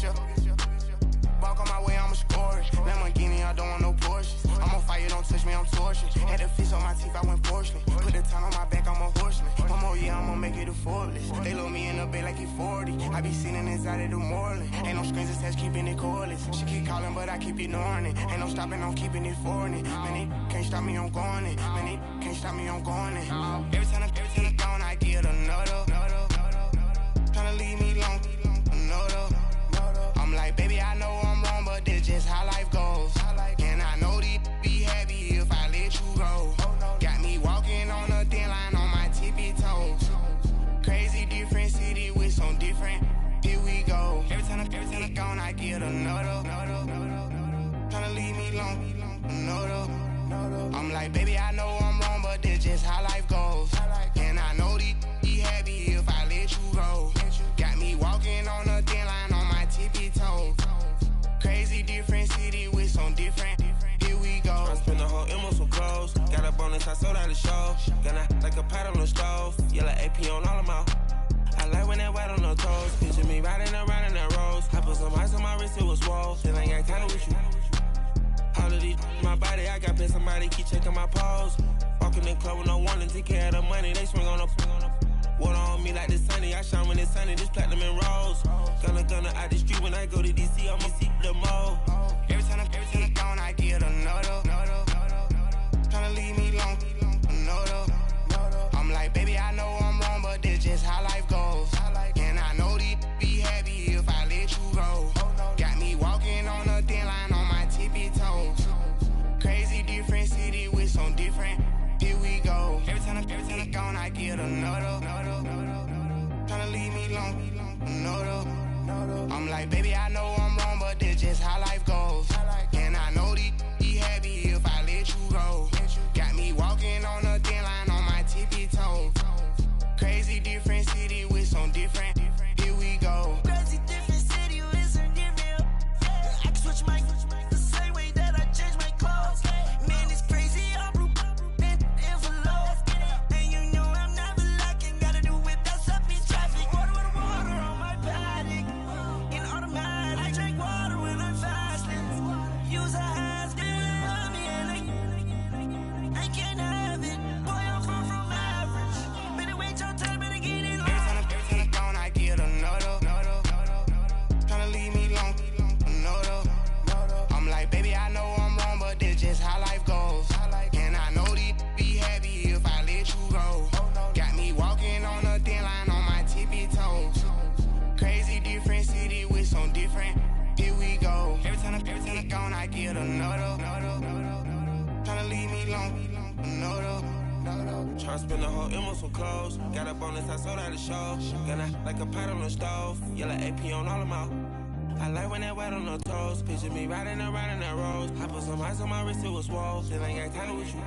ya. Walk on my way, I'ma score it. Lamborghini, I don't want no Porsches. I'm on fire, don't touch me, I'm torching. Had the fish on my teeth, I went porcelain. Put the time on my back, I'm a horseman. One more year, I'ma make it a Forbes. They load me in the bay like he 40. I be sitting inside of the Moreland. Ain't no screens attached, keeping it cordless. She keep calling, but I keep ignoring it. Ain't no stopping, I'm keeping it for it. Man, they can't stop me, I'm going it. Man, they can't stop me, I'm going it. Every time I gone, I get another. Tryna leave me long, another. I'm like, baby, I know I'm wrong, but this just how life goes. And I know these be happy if I let you go. Got me walking on a thin line on my tippy toes. Crazy different city with some different. Here we go. Every time I gone, I get another. Tryna leave me long, another. I'm like, baby, I know I'm wrong, but this just how life goes. And I know these be happy if I let you go. Got me walking on a thin line on my tippy toes. Crazy different city with some different. Here we go. I spent the whole M on some clothes. Got a bonus, I sold out the show. Gonna like a pot on the stove. Yellow AP on all of my. I like when that white on the toes. Picture me riding around in that rose. I put some ice on my wrist, it was swole. Still ain't got time with you. All of these, my body, I got pay somebody keep checking my pose. Walking in the club with no warning, take care of the money. They swing on the. Water on me like the sunny, I shine when it's sunny, this platinum and rose. Gonna out the street when I go to DC, I'ma see the mo. Every time I gone, I get another. Tryna leave me long, another. I'm like, baby, I know I'm wrong, but this just how life goes. And I know these be happy if I let you go. Got me walking on a thin line on my tippy toes. Crazy different city with some different. Here we go. Every time I gone, I get another. Tryna leave me long, another. I'm like, baby, I know I'm wrong, but this just how life goes. And I know these be happy if I let you go. Got me walking on a thin line on my tippy toes. Crazy different city with some different. Here we go. Crazy different city with some different. I can switch my the same way that I change my clothes. Man, it's crazy. I'm blue and envelope. And you know I'm never lacking. Gotta do it. That's up in traffic. Water on my paddock. In automatic. I drink water when I'm fasting. Use a has given me and I can't have it. Boy, I'm far from average. Better wait your time, better get it on. Every time I gone, I get another. Tryna leave me long, another. I'm like, baby, I know I'm wrong, but this just how life goes. And I know these be happy if I let you go. Got me walking on a thin line on my tippy toes. Crazy different city with some different. Here we go. Every time I gone, I get another. Tryna leave me long, another. Tryna spend the whole M on some clothes. Got a bonus, I sold out the show. Gonna like a pot on the stove. Yellow AP on all of my. I like when that white on the toes. Picture me riding around in that rose. I put some ice on my wrist, it was swole. Still ain't got time with you.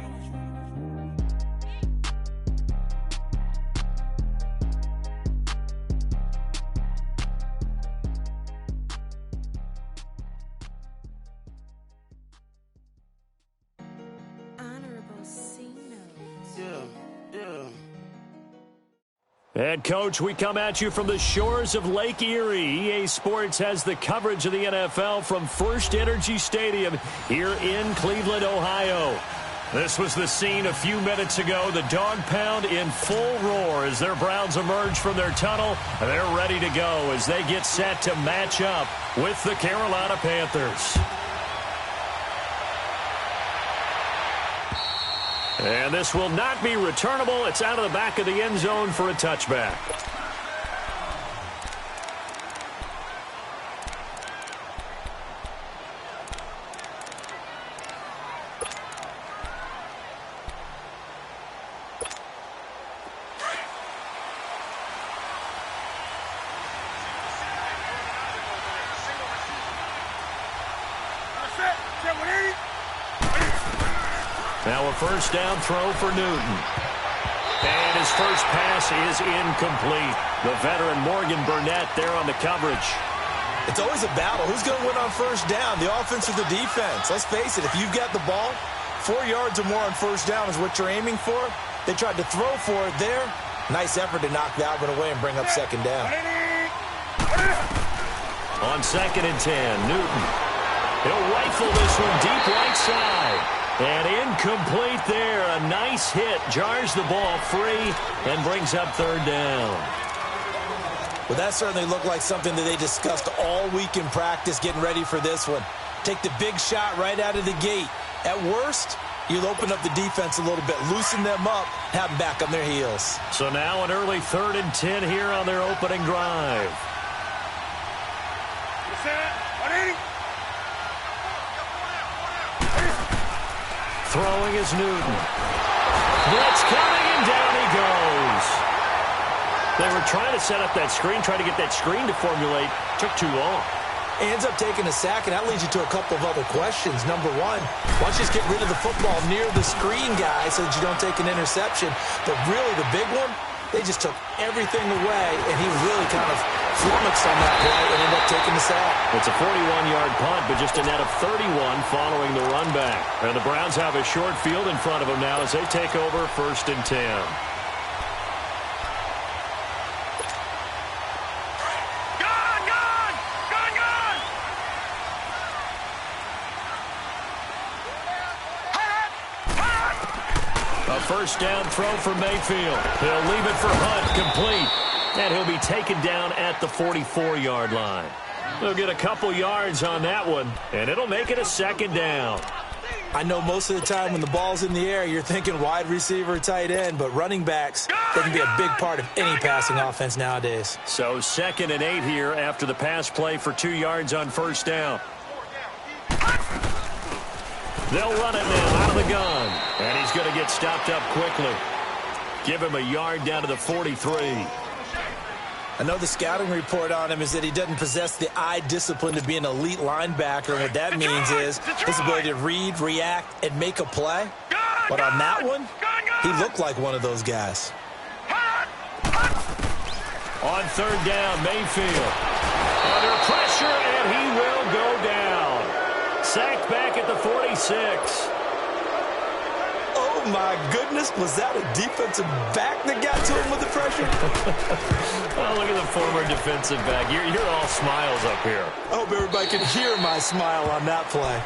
And, Coach, we come at you from the shores of Lake Erie. EA Sports has the coverage of the NFL from First Energy Stadium here in Cleveland, Ohio. This was the scene a few minutes ago. The dog pound in full roar as their Browns emerge from their tunnel. They're ready to go as they get set to match up with the Carolina Panthers. And this will not be returnable. It's out of the back of the end zone for a touchback. Now a first down throw for Newton. And his first pass is incomplete. The veteran Morgan Burnett there on the coverage. It's always a battle. Who's going to win on first down, the offense or the defense? Let's face it, if you've got the ball, 4 yards or more on first down is what you're aiming for. They tried to throw for it there. Nice effort to knock that one away and bring up second down. On 2nd and 10, Newton. He'll rifle this one deep right side. And incomplete there. A nice hit. Jars the ball free and brings up 3rd down. Well, that certainly looked like something that they discussed all week in practice getting ready for this one. Take the big shot right out of the gate. At worst, you'll open up the defense a little bit, loosen them up, have them back on their heels. So now an early 3rd and 10 here on their opening drive. Throwing is Newton. Blitz coming, and down he goes. They were trying to set up that screen, trying to get that screen to formulate. Took too long. Ends up taking a sack, and that leads you to a couple of other questions. Number one, why don't you just get rid of the football near the screen guy so that you don't take an interception? But really, the big one, they just took everything away, and he really kind of flummoxed on that play and ended up taking the sack. It's a 41-yard punt, but just a net of 31 following the run back. And the Browns have a short field in front of them now as they take over 1st and 10. A 1st down throw for Mayfield. He'll leave it for Hunt, complete. And he'll be taken down at the 44-yard line. They'll get a couple yards on that one, and it'll make it a 2nd down. I know most of the time when the ball's in the air, you're thinking wide receiver, tight end, but running backs, they can be a big part of any passing offense nowadays. So 2nd and 8 here after the pass play for 2 yards on 1st down. They'll run it now out of the gun. And he's going to get stopped up quickly. Give him a yard down to the 43. I know the scouting report on him is that he doesn't possess the eye discipline to be an elite linebacker. And what that means is his ability to read, react, and make a play. But on that one, he looked like one of those guys. On 3rd down, Mayfield. Under pressure, and he will go down. Sacked back at the 46. Oh, my goodness. Was that a defensive back that got to him with the pressure? Oh, look at the former defensive back. You're all smiles up here. I hope everybody can hear my smile on that play.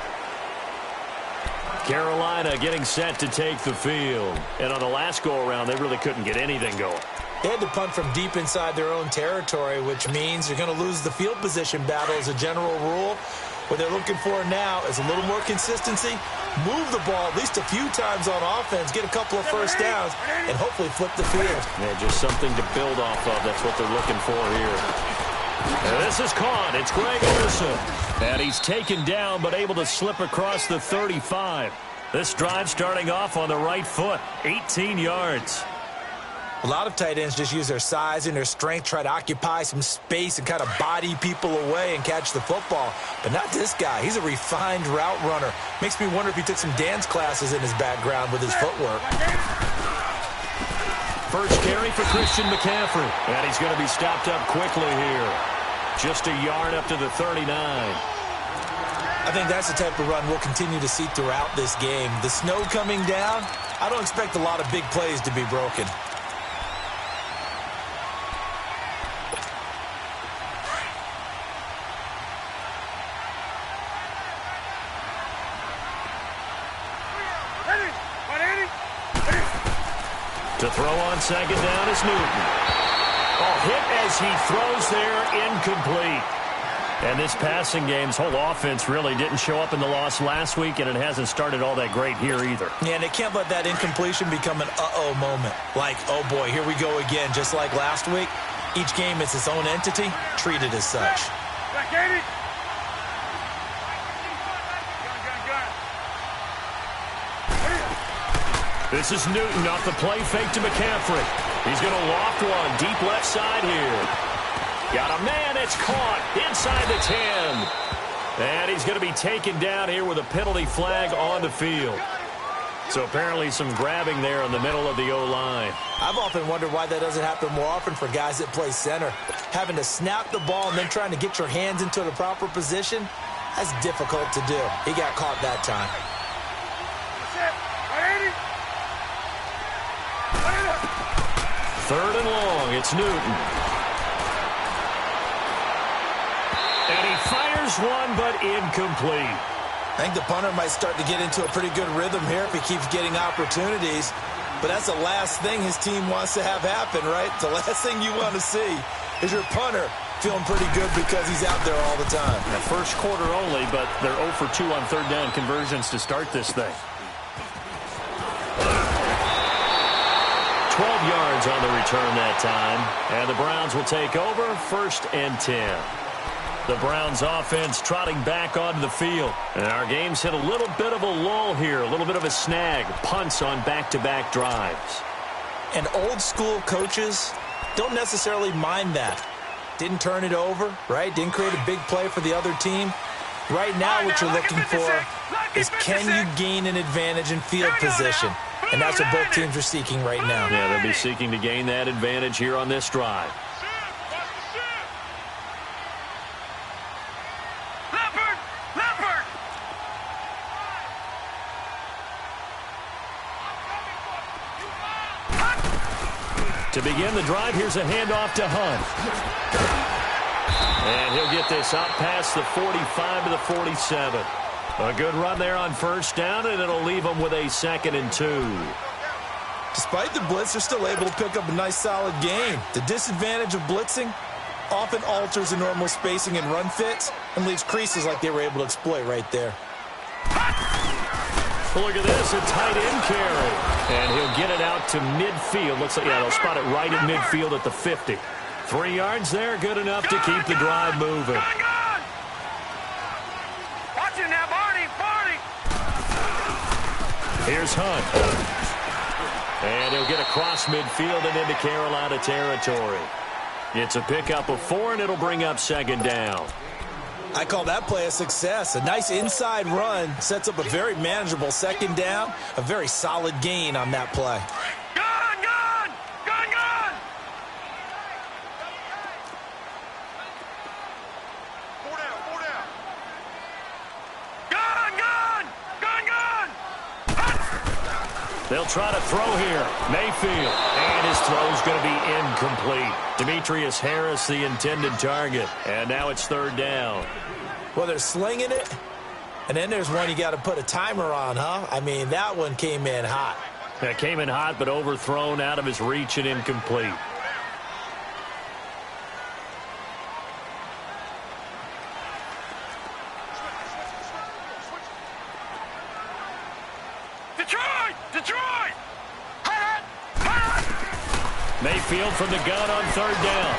Carolina getting set to take the field. And on the last go-around, they really couldn't get anything going. They had to punt from deep inside their own territory, which means you're going to lose the field position battle as a general rule. What they're looking for now is a little more consistency, move the ball at least a few times on offense, get a couple of 1st downs, and hopefully flip the field. Yeah, just something to build off of. That's what they're looking for here. And this is caught. It's Greg Olsen. And he's taken down but able to slip across the 35. This drive starting off on the right foot, 18 yards. A lot of tight ends just use their size and their strength, try to occupy some space and kind of body people away and catch the football. But not this guy. He's a refined route runner. Makes me wonder if he took some dance classes in his background with his footwork. First carry for Christian McCaffrey. And he's going to be stopped up quickly here. Just a yard up to the 39. I think that's the type of run we'll continue to see throughout this game. The snow coming down, I don't expect a lot of big plays to be broken. To throw on 2nd down is Newton. Oh, hit as he throws there, incomplete. And this passing game's whole offense really didn't show up in the loss last week, and it hasn't started all that great here either. Yeah, and they can't let that incompletion become an uh-oh moment. Like, oh boy, here we go again, just like last week. Each game is its own entity, treated as such. This is Newton off the play fake to McCaffrey. He's going to loft one deep left side here. Got a man, it's caught inside the 10. And he's going to be taken down here with a penalty flag on the field. So apparently some grabbing there in the middle of the O-line. I've often wondered why that doesn't happen more often for guys that play center. Having to snap the ball and then trying to get your hands into the proper position, that's difficult to do. He got caught that time. 3rd and long, it's Newton. And he fires one, but incomplete. I think the punter might start to get into a pretty good rhythm here if he keeps getting opportunities. But that's the last thing his team wants to have happen, right? The last thing you want to see is your punter feeling pretty good because he's out there all the time. The first quarter only, but they're 0 for 2 on third down conversions to start this thing. 12 yards on the return that time. And the Browns will take over, 1st and 10. The Browns offense trotting back onto the field. And our game's hit a little bit of a lull here, a little bit of a snag. Punts on back-to-back drives. And old-school coaches don't necessarily mind that. Didn't turn it over, right? Didn't create a big play for the other team. Right now what you're looking for is can you gain an advantage in field position? And that's what both teams are seeking right now. Yeah, they'll be seeking to gain that advantage here on this drive. To begin the drive, here's a handoff to Hunt. And he'll get this out past the 45 to the 47. A good run there on first down, and it'll leave them with a 2nd and 2. Despite the blitz, they're still able to pick up a nice, solid gain. The disadvantage of blitzing often alters the normal spacing and run fits and leaves creases like they were able to exploit right there. Look at this, a tight end carry. And he'll get it out to midfield. Looks like, yeah, they'll spot it right at midfield at the 50. 3 yards there, good enough to keep the drive moving. Watch it now, Barney. Here's Hunt. And he'll get across midfield and into Carolina territory. It's a pickup of 4, and it'll bring up 2nd down. I call that play a success. A nice inside run sets up a very manageable 2nd down. A very solid gain on that play. Gun! They'll try to throw here. Mayfield. And his throw's going to be incomplete. Demetrius Harris, the intended target. And now it's 3rd down. Well, they're slinging it. And then there's one you got to put a timer on, huh? I mean, that one came in hot. That came in hot, but overthrown out of his reach and incomplete. Detroit! Mayfield from the gun on 3rd down.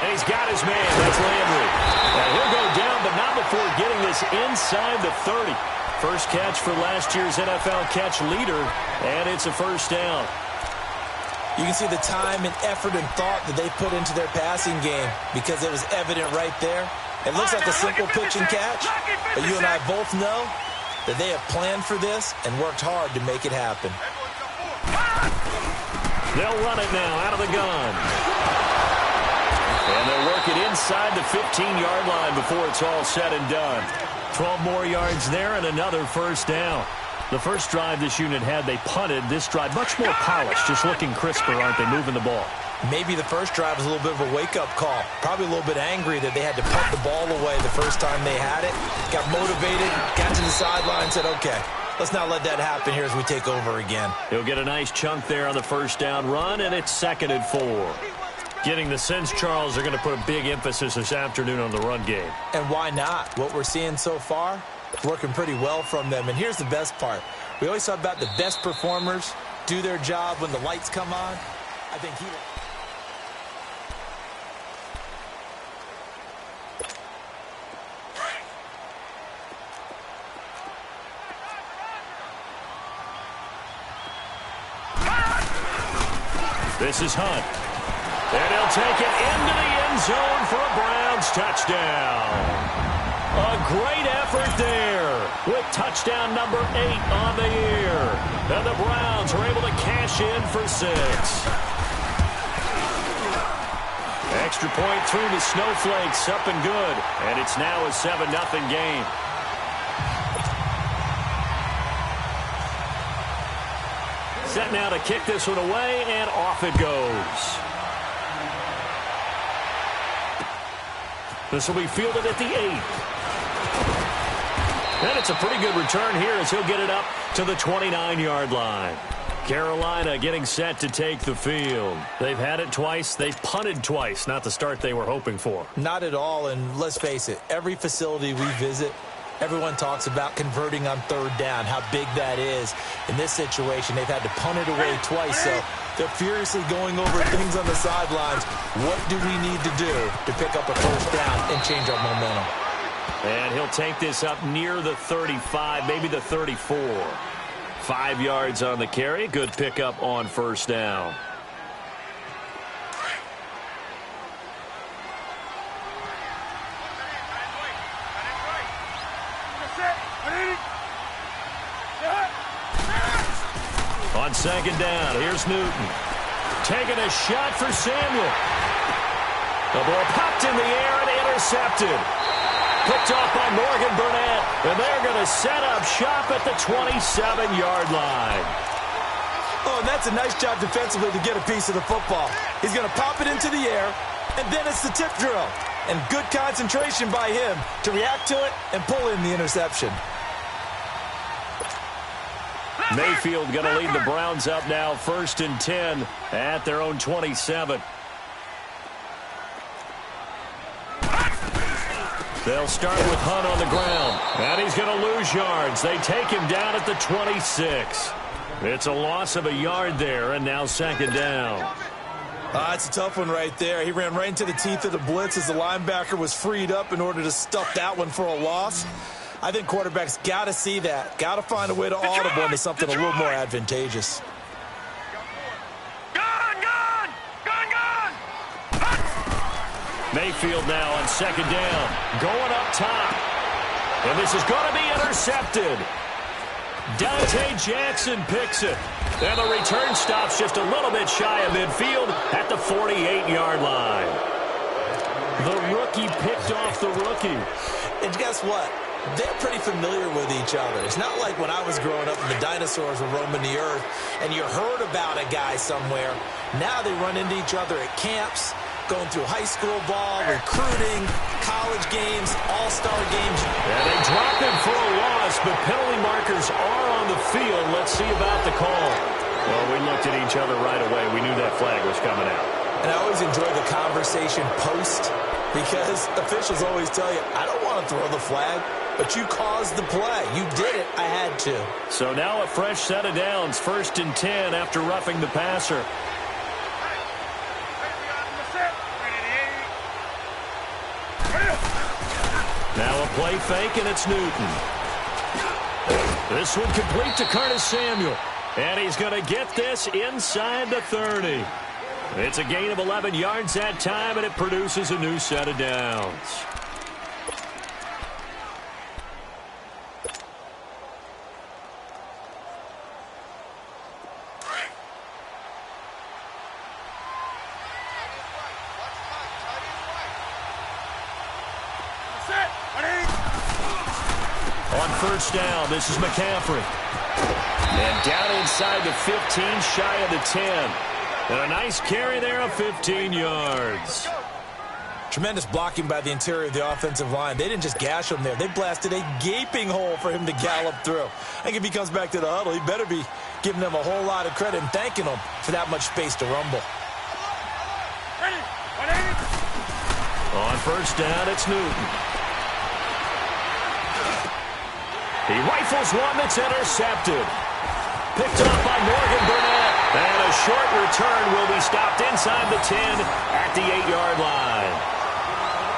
And he's got his man. That's Landry. Now he'll go down, but not before getting this inside the 30. First catch for last year's NFL catch leader, and it's a 1st down. You can see the time and effort and thought that they put into their passing game because it was evident right there. It looks like a simple pitch and catch, but you and I both know that they have planned for this and worked hard to make it happen. They'll run it now out of the gun. And they'll work it inside the 15-yard line before it's all said and done. 12 more yards there and another 1st down. The first drive this unit had, they punted. This drive, much more polished, just looking crisper, aren't they, moving the ball? Maybe the first drive was a little bit of a wake-up call. Probably a little bit angry that they had to punt the ball away the first time they had it. Got motivated, got to the sideline, said, okay, let's not let that happen here as we take over again. He'll get a nice chunk there on the 1st down run, and it's 2nd and 4. Getting the sense, Charles, they're going to put a big emphasis this afternoon on the run game. And why not? What we're seeing so far, working pretty well from them. And here's the best part. We always talk about the best performers do their job when the lights come on. I think he... This is Hunt. And he'll take it into the end zone for a Browns touchdown. A great effort there with touchdown number 8 on the year. And the Browns are able to cash in for 6. Extra point through the Snowflakes, up and good. And it's now a 7-0 game. Set now to kick this one away, and off it goes. This will be fielded at the 8. And it's a pretty good return here as he'll get it up to the 29-yard line. Carolina getting set to take the field. They've had it twice. They've punted twice. Not the start they were hoping for. Not at all, and let's face it, every facility we visit, everyone talks about converting on third down, how big that is. In this situation, they've had to punt it away twice, so they're furiously going over things on the sidelines. What do we need to do to pick up a first down and change our momentum? And he'll take this up near the 35, maybe the 34. 5 yards on the carry. Good pickup on first down. On second down, here's Newton. Taking a shot for Samuel. The ball popped in the air and intercepted. Picked off by Morgan Burnett, and they're going to set up shop at the 27-yard line. Oh, and that's a nice job defensively to get a piece of the football. He's going to pop it into the air, and then it's the tip drill. And good concentration by him to react to it and pull in the interception. Mayfield going to lead the Browns up now, 1st and 10 at their own 27. They'll start with Hunt on the ground, and he's going to lose yards. They take him down at the 26. It's a loss of a yard there, and now second down. It's a tough one right there. He ran right into the teeth of the blitz as the linebacker was freed up in order to stuff that one for a loss. I think quarterbacks got to see that. Got to find a way to audible into something a little more advantageous. Mayfield now on second down, going up top. And this is going to be intercepted. Dante Jackson picks it. And the return stops just a little bit shy of midfield at the 48-yard line. The rookie picked off the rookie. And guess what? They're pretty familiar with each other. It's not like when I was growing up and the dinosaurs were roaming the earth and you heard about a guy somewhere. Now they run into each other at camps, going through high school ball, recruiting, college games, all-star games. And they drop him for a loss, but penalty markers are on the field. Let's see about the call. Well, we looked at each other right away. We knew that flag was coming out. And I always enjoy the conversation post because officials always tell you, I don't want to throw the flag, but you caused the play. You did it. I had to. So now a fresh set of downs, 1st and 10 after roughing the passer. Now a play fake, and it's Newton. This one complete to Curtis Samuel. And he's going to get this inside the 30. It's a gain of 11 yards that time, and it produces a new set of downs. On first down, this is McCaffrey. And down inside the 15, shy of the 10. And a nice carry there of 15 yards. Tremendous blocking by the interior of the offensive line. They didn't just gash him there. They blasted a gaping hole for him to gallop through. I think if he comes back to the huddle, he better be giving them a whole lot of credit and thanking them for that much space to rumble. On first down, it's Newton. He rifles one that's intercepted. Picked up by Morgan Burnett. And a short return will be stopped inside the 10 at the 8-yard line.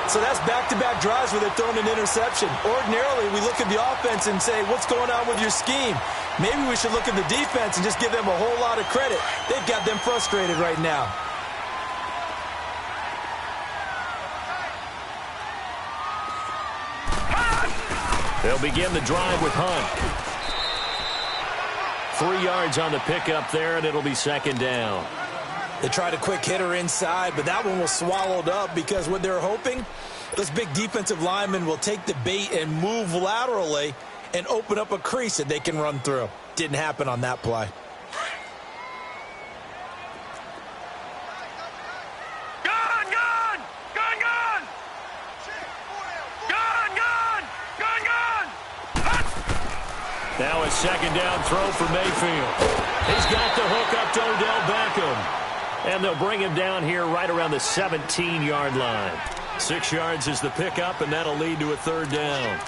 So that's back-to-back drives where they're throwing an interception. Ordinarily, we look at the offense and say, what's going on with your scheme? Maybe we should look at the defense and just give them a whole lot of credit. They've got them frustrated right now. They'll begin the drive with Hunt. 3 yards on the pickup there, and it'll be second down. They tried a quick hitter inside, but that one was swallowed up because what they're hoping, those big defensive linemen will take the bait and move laterally and open up a crease that they can run through. Didn't happen on that play. second down throw for Mayfield. He's got the hook up to Odell Beckham. And they'll bring him down here right around the 17-yard line. 6 yards is the pickup, and that'll lead to a third down.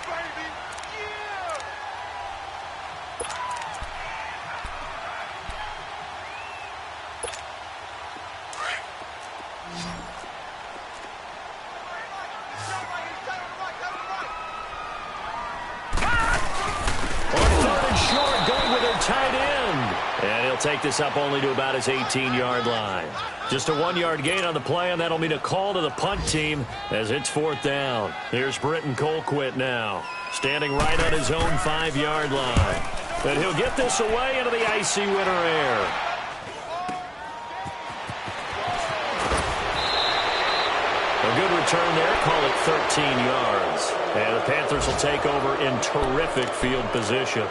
Tight end. And he'll take this up only to about his 18-yard line. Just a 1-yard gain on the play, and that'll mean a call to the punt team as it's 4th down. Here's Britton Colquitt now, standing right on his own 5-yard line. And he'll get this away into the icy winter air. A good return there, call it 13 yards. And the Panthers will take over in terrific field position.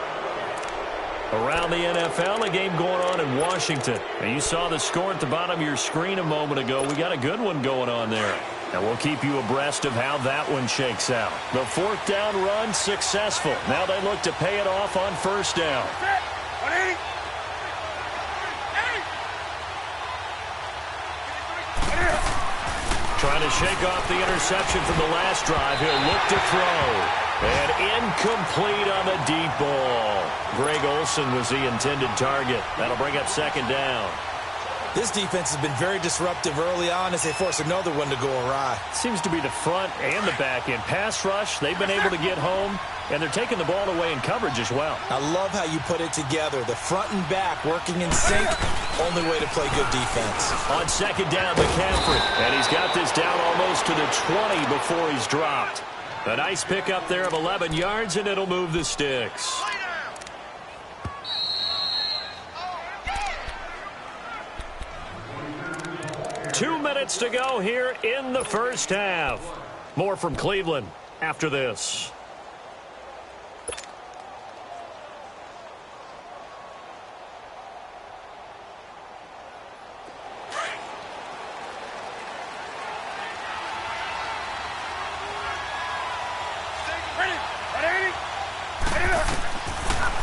Around the NFL, a game going on in Washington. And you saw the score at the bottom of your screen a moment ago. We got a good one going on there. And we'll keep you abreast of how that one shakes out. The 4th down run successful. Now they look to pay it off on 1st down. Trying to shake off the interception from the last drive. He'll look to throw. And incomplete on the deep ball. Greg Olsen was the intended target. That'll bring up 2nd down. This defense has been very disruptive early on as they force another one to go awry. Seems to be the front and the back end. Pass rush, they've been able to get home, and they're taking the ball away in coverage as well. I love how you put it together. The front and back working in sync. Only way to play good defense. On 2nd down, McCaffrey. And he's got this down almost to the 20 before he's dropped. A nice pickup there of 11 yards, and it'll move the sticks. Two minutes to go here in the first half. More from Cleveland after this.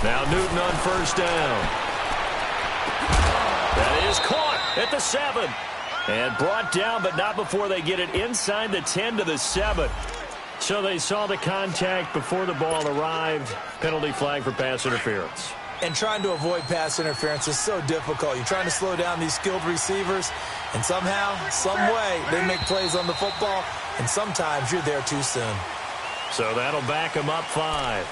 Now Newton on 1st down. That is caught at the 7. And brought down, but not before they get it inside the 10 to the 7. So they saw the contact before the ball arrived. Penalty flag for pass interference. And trying to avoid pass interference is so difficult. You're trying to slow down these skilled receivers, and somehow, some way, they make plays on the football, and sometimes you're there too soon. So that'll back them up 5.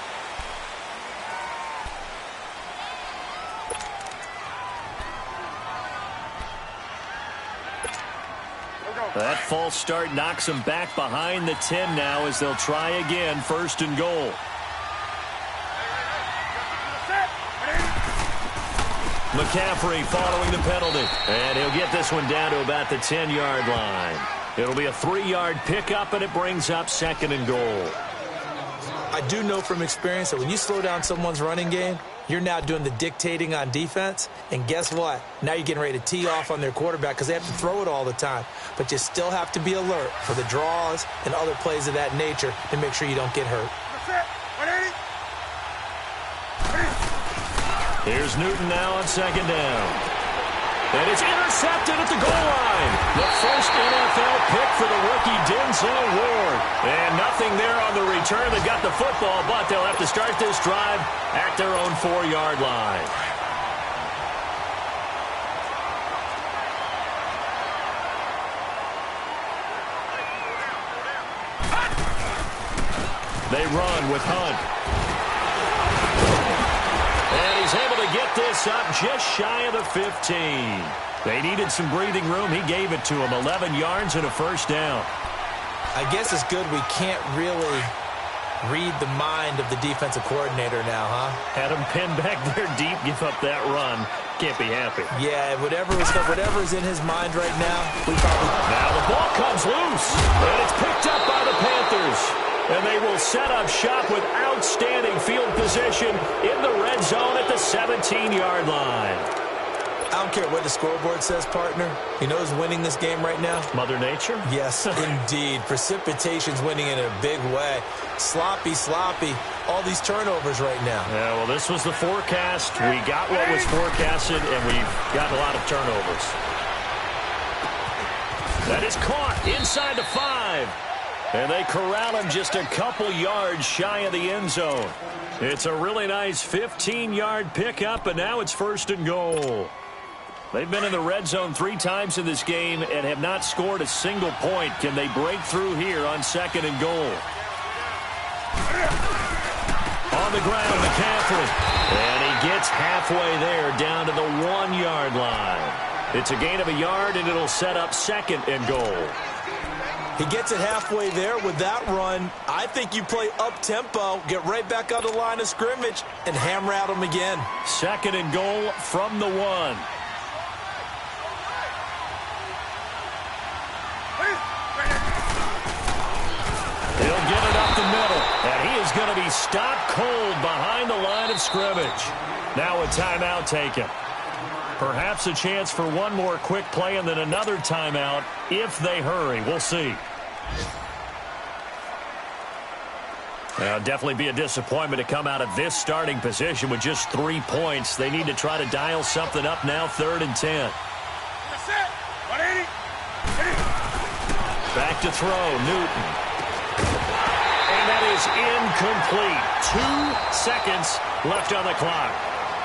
That false start knocks them back behind the 10 now as they'll try again, 1st and goal. McCaffrey following the penalty. And he'll get this one down to about the 10-yard line. It'll be a 3-yard pickup, and it brings up 2nd and goal. I do know from experience that when you slow down someone's running game, you're now doing the dictating on defense. And guess what? Now you're getting ready to tee off on their quarterback because they have to throw it all the time. But you still have to be alert for the draws and other plays of that nature to make sure you don't get hurt. Here's Newton now on 2nd down. And it's intercepted at the goal line. The first NFL pick for the rookie Denzel Ward. And nothing there on the return. They got the football, but they'll have to start this drive at their own 4-yard line. They run with Hunt. And he's able to get this up just shy of the 15. They needed some breathing room. He gave it to him. 11 yards and a 1st down. I guess it's good we can't really read the mind of the defensive coordinator now, huh? Had him pinned back there deep, give up that run. Can't be happy. Yeah, whatever is in his mind right now, we probably... Now the ball comes loose, and it's picked up by the Panthers. And they will set up shop with outstanding field position in the red zone at the 17-yard line. I don't care what the scoreboard says, partner. You know who's winning this game right now? Mother Nature? Yes, indeed. Precipitation's winning in a big way. Sloppy, all these turnovers right now. Yeah, well, this was the forecast. We got what was forecasted, and we've got a lot of turnovers. That is caught inside the 5. And they corral him just a couple yards shy of the end zone. It's a really nice 15-yard pickup, and now it's 1st and goal. They've been in the red zone 3 times in this game and have not scored a single point. Can they break through here on 2nd and goal? On the ground, McCaffrey. And he gets halfway there down to the 1-yard line. It's a gain of a yard, and it'll set up 2nd and goal. He gets it halfway there with that run. I think you play up-tempo, get right back on the line of scrimmage, and hammer at him again. 2nd and goal from the 1. He'll get it up the middle, and he is going to be stopped cold behind the line of scrimmage. Now a timeout taken. Perhaps a chance for one more quick play and then another timeout if they hurry. We'll see. Definitely be a disappointment to come out of this starting position with just 3 points. They need to try to dial something up now, 3rd and 10. That's it. 180. Back to throw, Newton. And that is incomplete. 2 seconds left on the clock.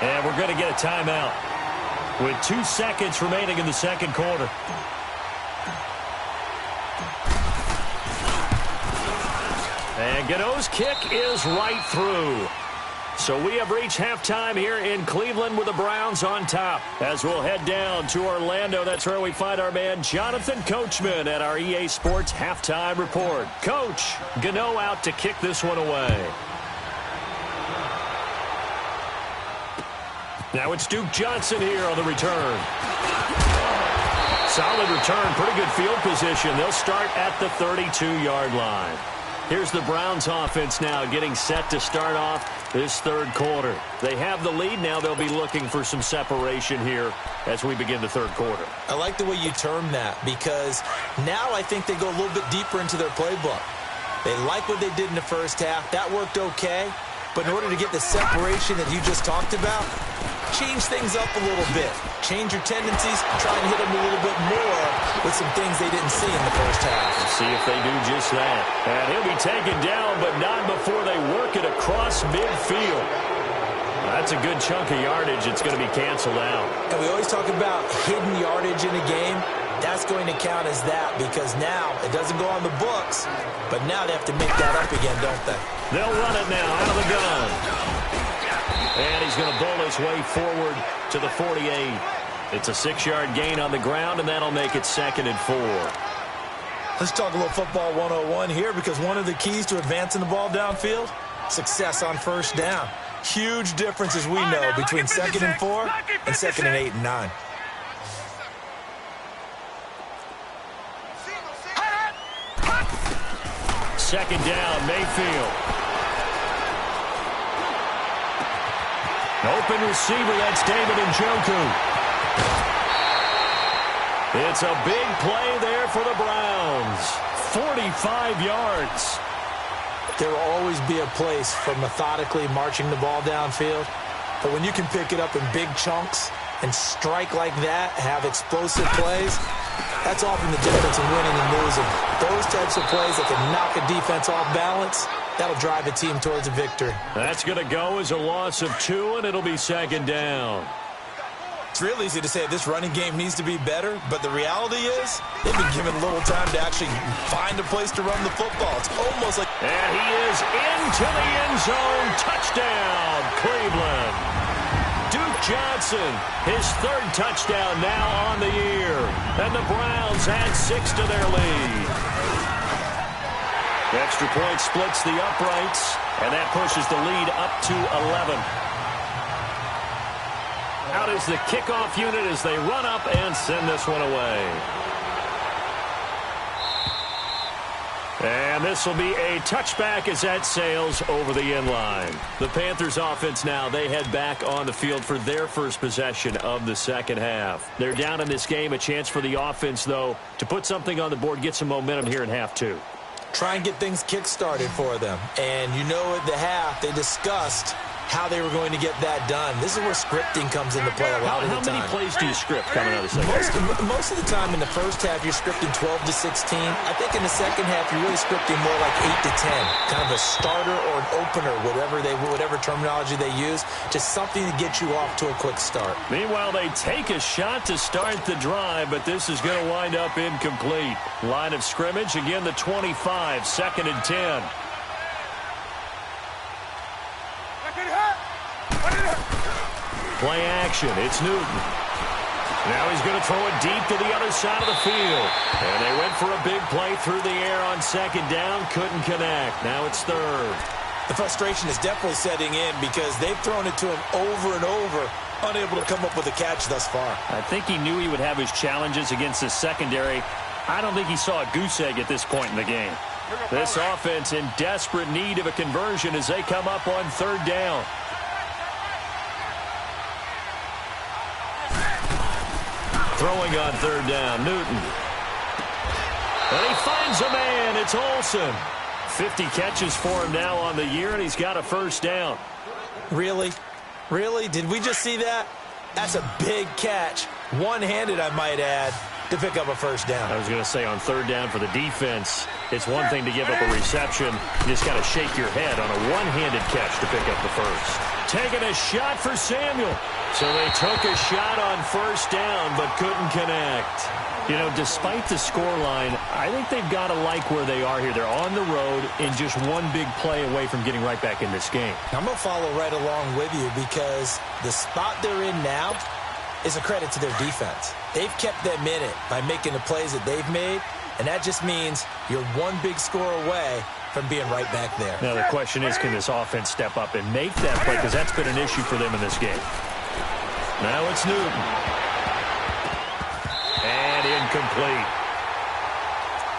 And we're going to get a timeout with 2 seconds remaining in the 2nd quarter. And Gano's kick is right through. So we have reached halftime here in Cleveland with the Browns on top. As we'll head down to Orlando, that's where we find our man Jonathan Coachman at our EA Sports Halftime Report. Coach, Gano out to kick this one away. Now it's Duke Johnson here on the return. Solid return, pretty good field position. They'll start at the 32-yard line. Here's the Browns offense now getting set to start off this 3rd quarter. They have the lead now. They'll be looking for some separation here as we begin the 3rd quarter. I like the way you term that because now I think they go a little bit deeper into their playbook. They like what they did in the first half. That worked okay. But in order to get the separation that you just talked about, change things up a little bit. Change your tendencies, try and hit them a little bit more with some things they didn't see in the first half. Let's see if they do just that. And he'll be taken down, but not before they work it across midfield. That's a good chunk of yardage. It's going to be canceled out. And we always talk about hidden yardage in a game. That's going to count as that because now it doesn't go on the books, but now they have to make that up again, don't they? They'll run it now out of the gun. And he's going to bowl his way forward to the 48. It's a 6-yard gain on the ground, and that'll make it 2nd and 4. Let's talk a little football 101 here because one of the keys to advancing the ball downfield, success on 1st down. Huge difference, as we know, between 2nd and 4 and 2nd and 8 and 9. Second down, Mayfield. Open receiver, that's David Njoku. It's a big play there for the Browns. 45 yards. There will always be a place for methodically marching the ball downfield. But when you can pick it up in big chunks and strike like that, have explosive plays, that's often the difference in winning and losing. Those types of plays that can knock a defense off balance, that'll drive a team towards a victory. That's going to go as a loss of 2, and it'll be 2nd down. It's real easy to say this running game needs to be better, but the reality is they've been given a little time to actually find a place to run the football. It's almost like... And he is into the end zone. Touchdown, Cleveland. Duke Johnson, his 3rd touchdown now on the year. And the Browns add 6 to their lead. The extra point splits the uprights, and that pushes the lead up to 11. Out is the kickoff unit as they run up and send this one away. And And this will be a touchback as that sails over the end line. The Panthers offense now, they head back on the field for their first possession of the second half. They're down in this game. A chance for the offense, though, to put something on the board, get some momentum here in half two. Try and get things kick-started for them. And you know at the half, they discussed how they were going to get that done. This is where scripting comes into play a lot of the time. How many plays do you script coming out of the second half? Most of the time in the first half, you're scripting 12 to 16. I think in the second half, you're really scripting more like 8 to 10. Kind of a starter or an opener, whatever terminology they use. Just something to get you off to a quick start. Meanwhile, they take a shot to start the drive, but this is going to wind up incomplete. Line of scrimmage, again the 25, 2nd and 10. Play action. It's Newton. Now he's going to throw it deep to the other side of the field. And they went for a big play through the air on 2nd down. Couldn't connect. Now it's 3rd. The frustration is definitely setting in because they've thrown it to him over and over, unable to come up with a catch thus far. I think he knew he would have his challenges against the secondary. I don't think he saw a goose egg at this point in the game. This offense in desperate need of a conversion as they come up on 3rd down. Throwing on 3rd down, Newton. And he finds a man. It's Olsen. 50 catches for him now on the year, and he's got a 1st down. Really? Really? Did we just see that? That's a big catch. One-handed, I might add, to pick up a 1st down. I was going to say on 3rd down for the defense, it's one thing to give up a reception. You just got to shake your head on a one-handed catch to pick up the 1st. Taking a shot for Samuel. So they took a shot on 1st down, but couldn't connect. You know, despite the scoreline, I think they've got to like where they are here. They're on the road and just one big play away from getting right back in this game. I'm going to follow right along with you because the spot they're in now is a credit to their defense. They've kept them in it by making the plays that they've made, and that just means you're one big score away from being right back there. Now the question is, can this offense step up and make that play? Because that's been an issue for them in this game. Now it's Newton. And incomplete.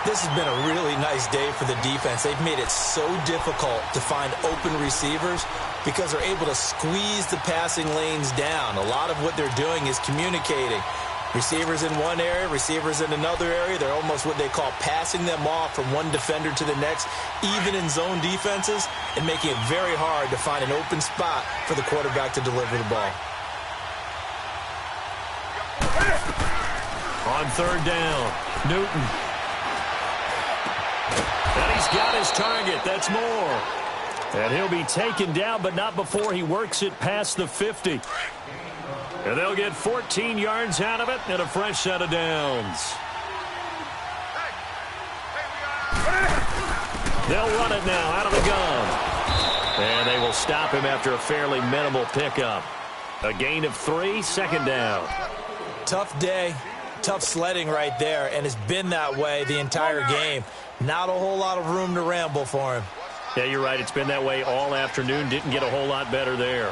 This has been a really nice day for the defense. They've made it so difficult to find open receivers because they're able to squeeze the passing lanes down. A lot of what they're doing is communicating. Receivers in one area, receivers in another area. They're almost what they call passing them off from one defender to the next, even in zone defenses, and making it very hard to find an open spot for the quarterback to deliver the ball. On 3rd down, Newton. And he's got his target. That's Moore. And he'll be taken down, but not before he works it past the 50. And they'll get 14 yards out of it and a fresh set of downs. They'll run it now out of the gun. And they will stop him after a fairly minimal pickup. A gain of 3, 2nd down. Tough day, tough sledding right there, and it's been that way the entire game. Not a whole lot of room to ramble for him. Yeah, you're right. It's been that way all afternoon. Didn't get a whole lot better there.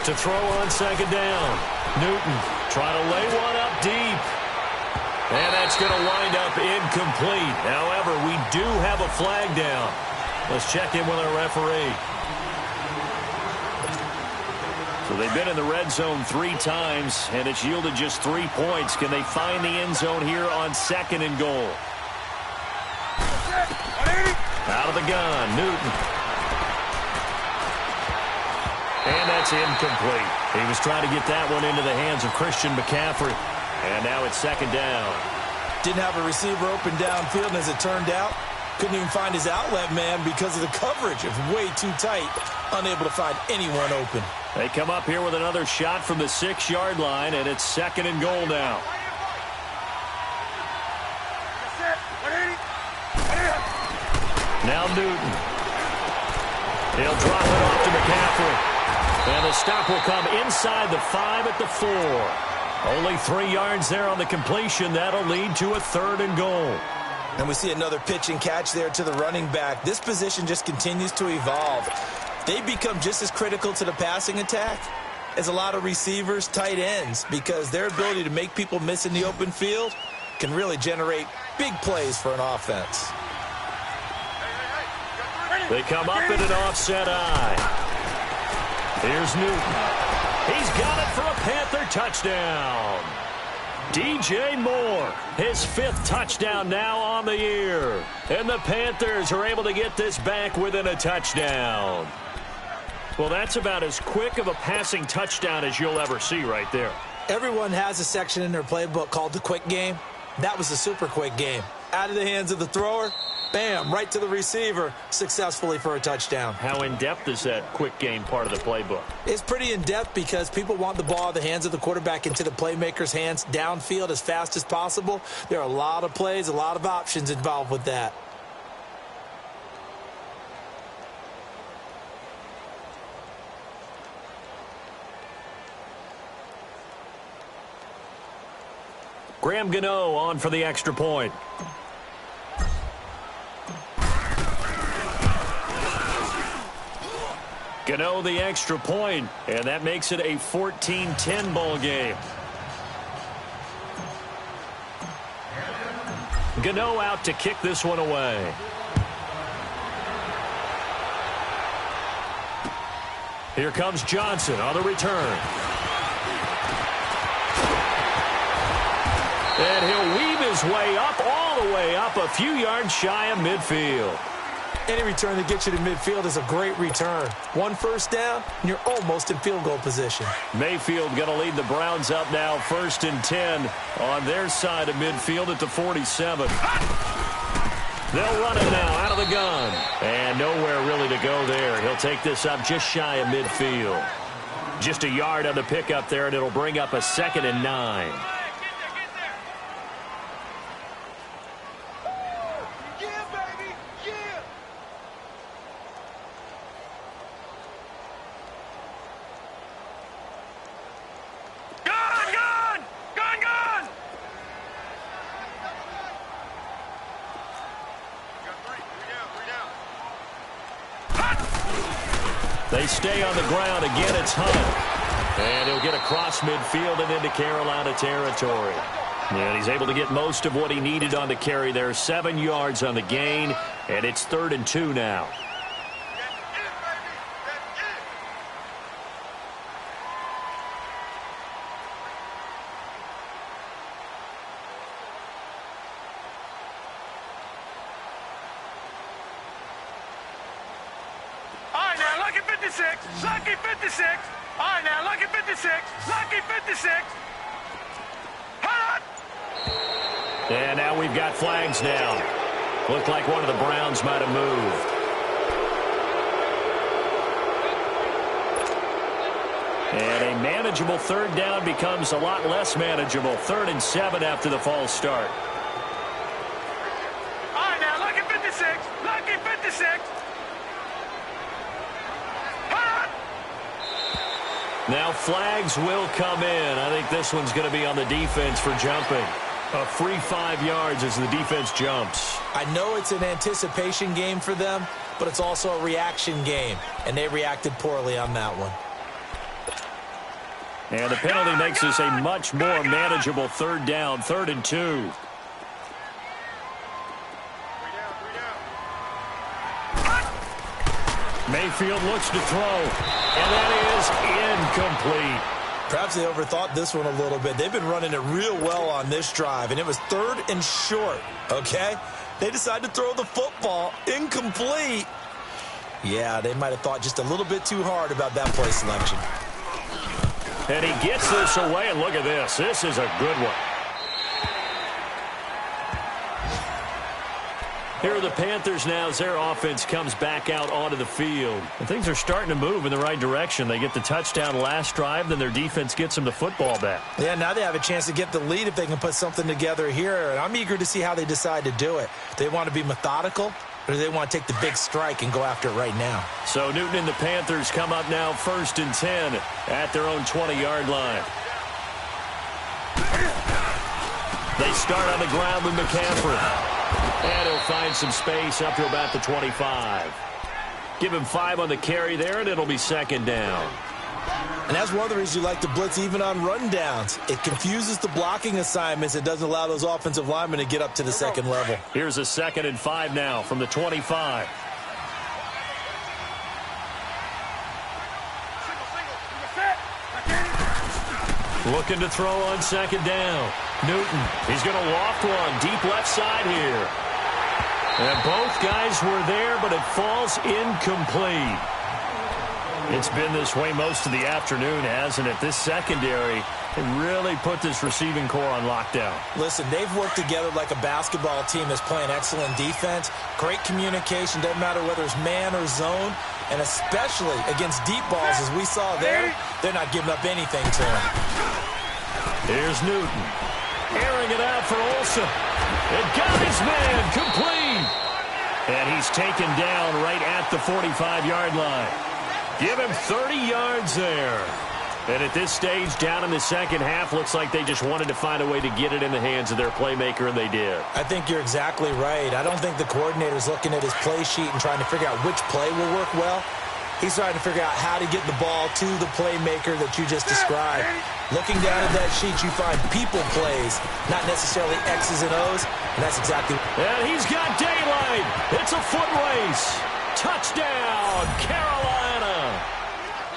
To throw on 2nd down. Newton trying to lay one up deep. And that's going to wind up incomplete. However, we do have a flag down. Let's check in with our referee. So they've been in the red zone 3 times, and it's yielded just 3 points. Can they find the end zone here on 2nd and goal? Out of the gun, Newton. And that's incomplete. He was trying to get that one into the hands of Christian McCaffrey. And now it's 2nd down. Didn't have a receiver open downfield, and as it turned out, couldn't even find his outlet man because of the coverage. It was way too tight. Unable to find anyone open. They come up here with another shot from the 6-yard line, and it's 2nd and goal now. Now Newton. He'll drop it off to McCaffrey. And the stop will come inside the 5 at the 4. Only 3 yards there on the completion. That'll lead to a 3rd and goal. And we see another pitch and catch there to the running back. This position just continues to evolve. They become just as critical to the passing attack as a lot of receivers, tight ends, because their ability to make people miss in the open field can really generate Big plays for an offense. They come up in an offset eye. Here's Newton. He's got it for a Panther touchdown. DJ Moore, his 5th touchdown now on the year. And the Panthers are able to get this back within a touchdown. Well, that's about as quick of a passing touchdown as you'll ever see right there. Everyone has a section in their playbook called the quick game. That was a super quick game. Out of the hands of the thrower, bam, right to the receiver, successfully for a touchdown. How in-depth is that quick game part of the playbook? It's pretty in-depth because people want the ball in the hands of the quarterback into the playmaker's hands downfield as fast as possible. There are a lot of plays, a lot of options involved with that. Graham Gano on for the extra point. Gano the extra point, and that makes it a 14-10 ball game. Gano out to kick this one away. Here comes Johnson on the return. And he'll weave his way up, all the way up, a few yards shy of midfield. Any return that gets you to midfield is a great return. 1 first down, and you're almost in field goal position. Mayfield going to lead the Browns up now, 1st and 10 on their side of midfield at the 47. They'll run it now out of the gun. And nowhere really to go there. He'll take this up just shy of midfield. Just a yard on the pickup there, and it'll bring up a 2nd and 9. They stay on the ground. Again, it's Hunt. And he'll get across midfield and into Carolina territory. And he's able to get most of what he needed on the carry there. 7 yards on the gain, and it's 3rd and 2 now. Lucky 56. All right, now, lucky 56. Lucky 56. Hot! And now we've got flags down. Looked like one of the Browns might have moved. And a manageable 3rd down becomes a lot less manageable. 3rd and 7 after the false start. All right, now, lucky 56. Lucky 56. Now flags will come in. I think this one's going to be on the defense for jumping. A free 5 yards as the defense jumps. I know it's an anticipation game for them, but it's also a reaction game, and they reacted poorly on that one. And the penalty makes this a much more manageable 3rd down, 3rd and 2. Mayfield looks to throw, and that is incomplete. Perhaps they overthought this one a little bit. They've been running it real well on this drive, and it was 3rd and short, okay? They decided to throw the football incomplete. Yeah, they might have thought just a little bit too hard about that play selection. And he gets this away, and look at this. This is a good one. Here are the Panthers now as their offense comes back out onto the field. And things are starting to move in the right direction. They get the touchdown last drive, then their defense gets them the football back. Yeah, now they have a chance to get the lead if they can put something together here. And I'm eager to see how they decide to do it. They want to be methodical, or do they want to take the big strike and go after it right now? So Newton and the Panthers come up now 1st and 10 at their own 20-yard line. They start on the ground with McCaffrey. And he'll find some space up to about the 25. Give him 5 on the carry there, and it'll be 2nd down. And that's one of the reasons you like to blitz even on rundowns. It confuses the blocking assignments. It doesn't allow those offensive linemen to get up to the second level. Here's a 2nd and 5 now from the 25. Looking to throw on 2nd down. Newton, he's going to loft one deep left side here. And both guys were there, but it falls incomplete. It's been this way most of the afternoon, hasn't it? This secondary really put this receiving core on lockdown. Listen, they've worked together like a basketball team that's playing excellent defense. Great communication, doesn't matter whether it's man or zone. And especially against deep balls, as we saw there, they're not giving up anything to him. Here's Newton. Airing it out for Olsen. It got his man complete. And he's taken down right at the 45-yard line. Give him 30 yards there. And at this stage, down in the second half, looks like they just wanted to find a way to get it in the hands of their playmaker, and they did. I think you're exactly right. I don't think the coordinator's looking at his play sheet and trying to figure out which play will work well. He's trying to figure out how to get the ball to the playmaker that you just described. Looking down at that sheet, you find people plays, not necessarily X's and O's, and that's exactly. And he's got daylight. It's a foot race. Touchdown, Carolina.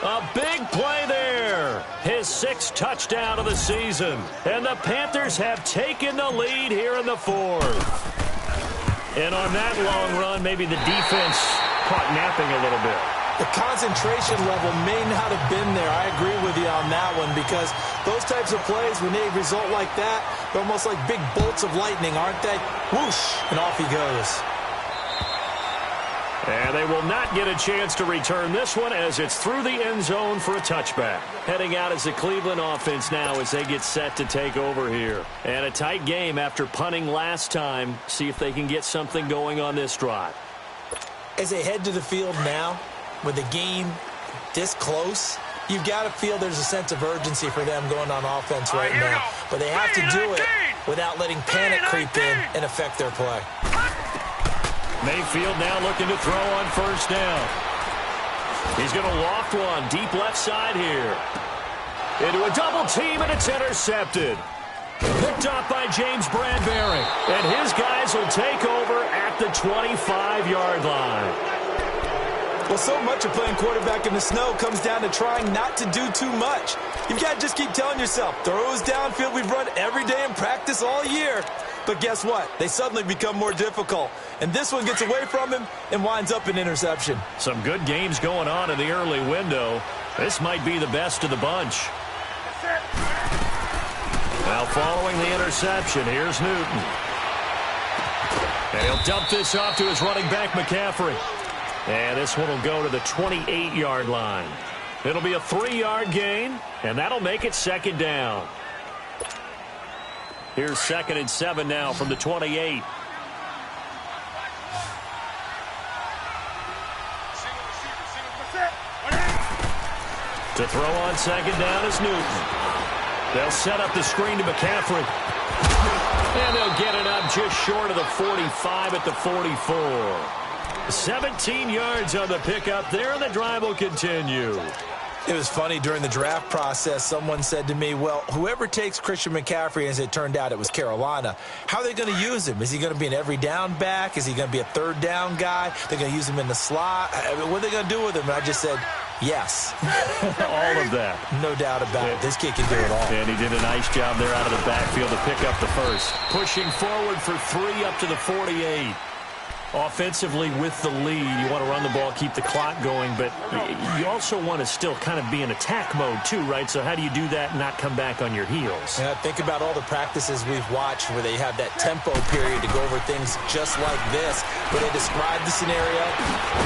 A big play there. His 6th touchdown of the season. And the Panthers have taken the lead here in the 4th. And on that long run, maybe the defense caught napping a little bit. The concentration level may not have been there. I agree with you on that one, because those types of plays, when they result like that, they're almost like big bolts of lightning, aren't they? Whoosh, and off he goes. And they will not get a chance to return this one as it's through the end zone for a touchback. Heading out as the Cleveland offense now as they get set to take over here. And a tight game after punting last time. See if they can get something going on this drive. As they head to the field now, with the game this close, you've got to feel there's a sense of urgency for them going on offense right now. But they have to do it without letting panic creep in and affect their play. Mayfield now looking to throw on 1st down. He's going to loft one deep left side here. Into a double team, and it's intercepted. Picked up by James Bradbury. And his guys will take over at the 25-yard line. Well, so much of playing quarterback in the snow comes down to trying not to do too much. You've got to just keep telling yourself, throws downfield we've run every day in practice all year. But guess what? They suddenly become more difficult. And this one gets away from him and winds up an interception. Some good games going on in the early window. This might be the best of the bunch. Now following the interception, here's Newton. And he'll dump this off to his running back, McCaffrey. And this one will go to the 28-yard line. It'll be a 3-yard gain, and that'll make it 2nd down. Here's 2nd and 7 now from the 28. To throw on 2nd down is Newton. They'll set up the screen to McCaffrey. And they'll get it up just short of the 45 at the 44. 17 yards on the pickup there, and the drive will continue. It was funny during the draft process. Someone said to me, well, whoever takes Christian McCaffrey, as it turned out it was Carolina, how are they going to use him? Is he going to be an every down back? Is he going to be a 3rd down guy? They're going to use him in the slot? I mean, what are they going to do with him? And I just said, yes. All of that. No doubt about it. This kid can do it all. And he did a nice job there out of the backfield to pick up the 1st. Pushing forward for 3 up to the 48. Offensively with the lead, you want to run the ball, keep the clock going, but you also want to still kind of be in attack mode too, right? So how do you do that and not come back on your heels? Yeah, think about all the practices we've watched where they have that tempo period to go over things just like this, where they describe the scenario,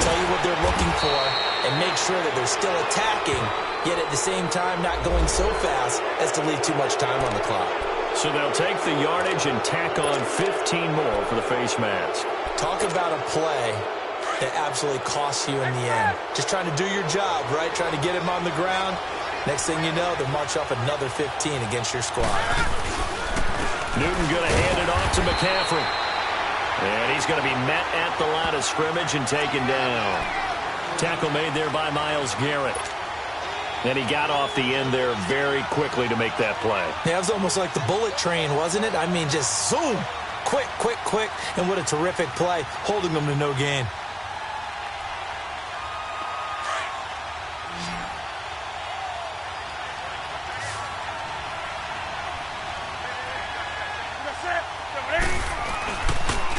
tell you what they're looking for, and make sure that they're still attacking, yet at the same time not going so fast as to leave too much time on the clock. So they'll take the yardage and tack on 15 more for the face mask. Talk about a play that absolutely costs you in the end. Just trying to do your job, right? Trying to get him on the ground. Next thing you know, they'll march off another 15 against your squad. Newton going to hand it off to McCaffrey. And he's going to be met at the line of scrimmage and taken down. Tackle made there by Myles Garrett. And he got off the end there very quickly to make that play. Yeah, it was almost like the bullet train, wasn't it? I mean, just zoom. Quick, quick, quick. And what a terrific play, holding them to no gain.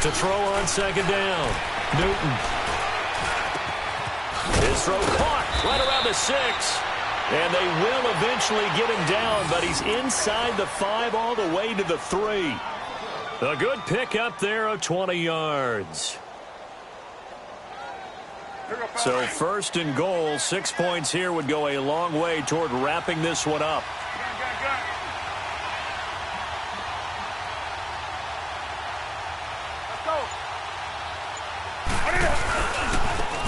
To throw on second down. Newton. His throw caught right around the 6. And they will eventually get him down, but he's inside the 5 all the way to the 3. A good pick up there of 20 yards. So first and goal, 6 points here would go a long way toward wrapping this one up.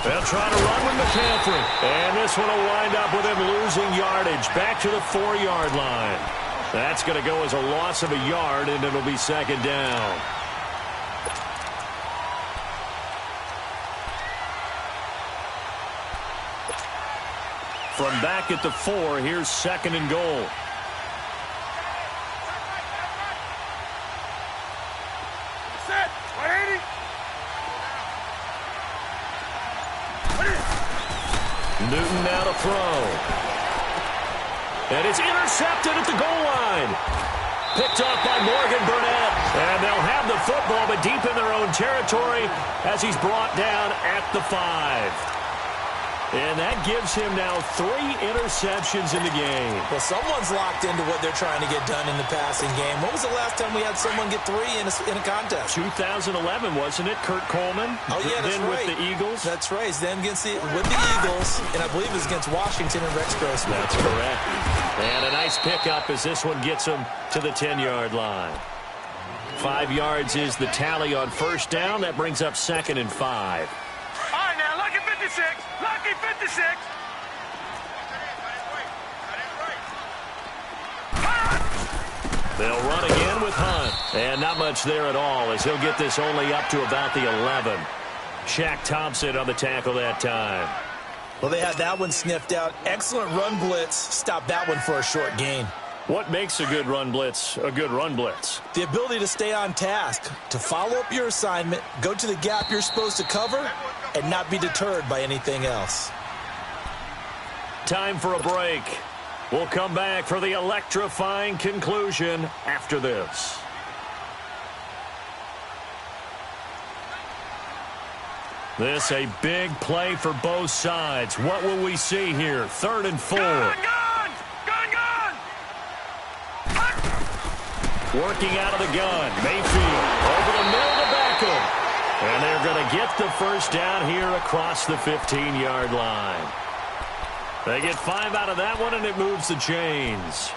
They'll try to run with McCaffrey. And this one will wind up with him losing yardage back to the 4-yard line. That's going to go as a loss of a yard, and it'll be second down. From back at the 4, here's second and goal. Newton now to throw. And it's intercepted at the goal line. Picked off by Morgan Burnett. And they'll have the football, but deep in their own territory as he's brought down at the 5. And that gives him now 3 interceptions in the game. Well, someone's locked into what they're trying to get done in the passing game. When was the last time we had someone get 3 in a contest? 2011, wasn't it? Kurt Coleman. Oh, yeah, that's then right. With the Eagles. That's right. Then with the Eagles, and I believe it was against Washington and Rex Grossman. That's correct. And a nice pickup as this one gets him to the 10-yard line. 5 yards is the tally on first down. That brings up second and 5. All right, now, lucky 56. Lucky 56. They'll run again with Hunt. And not much there at all as he'll get this only up to about the 11. Shaq Thompson on the tackle that time. Well, they had that one sniffed out. Excellent run blitz. Stopped that one for a short gain. What makes a good run blitz a good run blitz? The ability to stay on task, to follow up your assignment, go to the gap you're supposed to cover, and not be deterred by anything else. Time for a break. We'll come back for the electrifying conclusion after this. This a big play for both sides. What will we see here? 3rd and 4. Gun! Working out of the gun. Mayfield over the middle to Beckham. And they're going to get the first down here across the 15-yard line. They get 5 out of that one, and it moves the chains.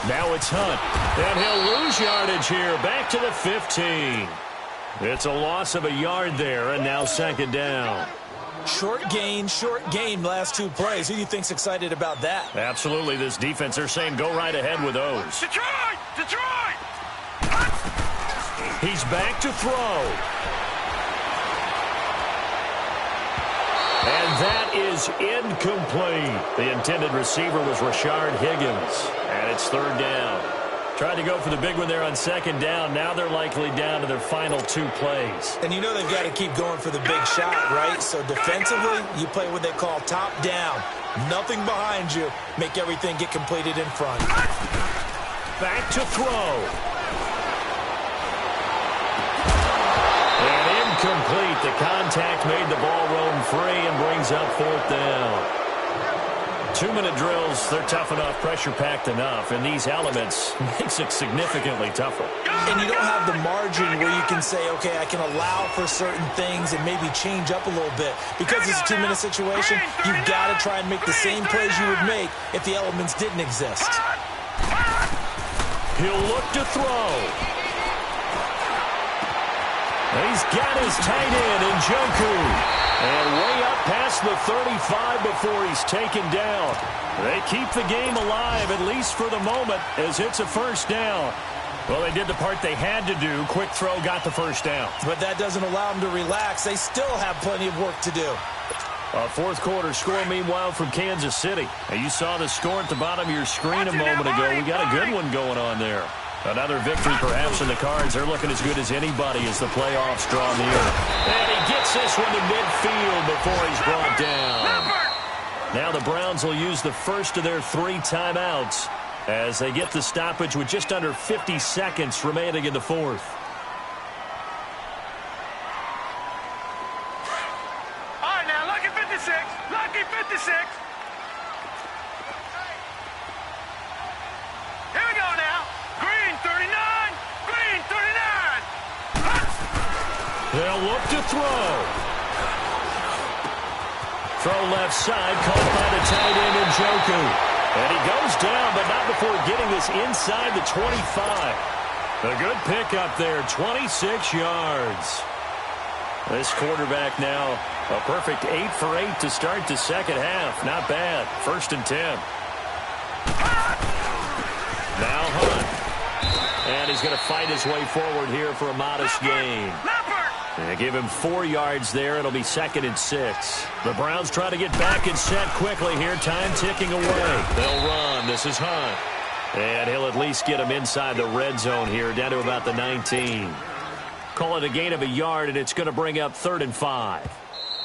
Now it's Hunt. And he'll lose yardage here. Back to the 15. It's a loss of a yard there, and now second down. Short gain, last 2 plays. Who do you think's excited about that? Absolutely. This defense, they're saying go right ahead with those. Detroit! Detroit! He's back to throw. And that is incomplete. The intended receiver was Rashard Higgins, and it's 3rd down. Tried to go for the big one there on second down. Now they're likely down to their final 2 plays. And you know they've got to keep going for the big shot, right? So defensively, you play what they call top down. Nothing behind you. Make everything get completed in front. Back to throw. And incomplete. The contact made the ball roam free and brings up 4th down. 2-minute drills, they're tough enough, pressure-packed enough, and these elements makes it significantly tougher. And you don't have the margin where you can say, okay, I can allow for certain things and maybe change up a little bit. Because it's a 2-minute situation, you've got to try and make the same plays you would make if the elements didn't exist. He'll look to throw. He's got his tight end in Njoku. And way up past the 35 before he's taken down. They keep the game alive, at least for the moment, as it's a first down. Well, they did the part they had to do. Quick throw got the first down. But that doesn't allow them to relax. They still have plenty of work to do. A fourth quarter score, meanwhile, from Kansas City. Now, you saw the score at the bottom of your screen a moment ago. We got a good one going on there. Another victory perhaps in the cards. They're looking as good as anybody as the playoffs draw near. And he gets this one to midfield before he's brought down. Now the Browns will use the first of their 3 timeouts as they get the stoppage with just under 50 seconds remaining in the fourth. All right, now, lucky 56. Lucky 56. Here we go now. Green 39. Green 39. They'll look to throw. Throw left side, caught by the tight end Njoku. And he goes down, but not before getting this inside the 25. A good pickup there, 26 yards. This quarterback now a perfect 8 for 8 to start the second half. Not bad. 1st and 10. Now Hunt. And he's going to fight his way forward here for a modest gain. They give him 4 yards there. It'll be 2nd and 6. The Browns try to get back and set quickly here. Time ticking away. They'll run. This is Hunt. And he'll at least get him inside the red zone here, down to about the 19. Call it a gain of a yard, and it's going to bring up 3rd and 5.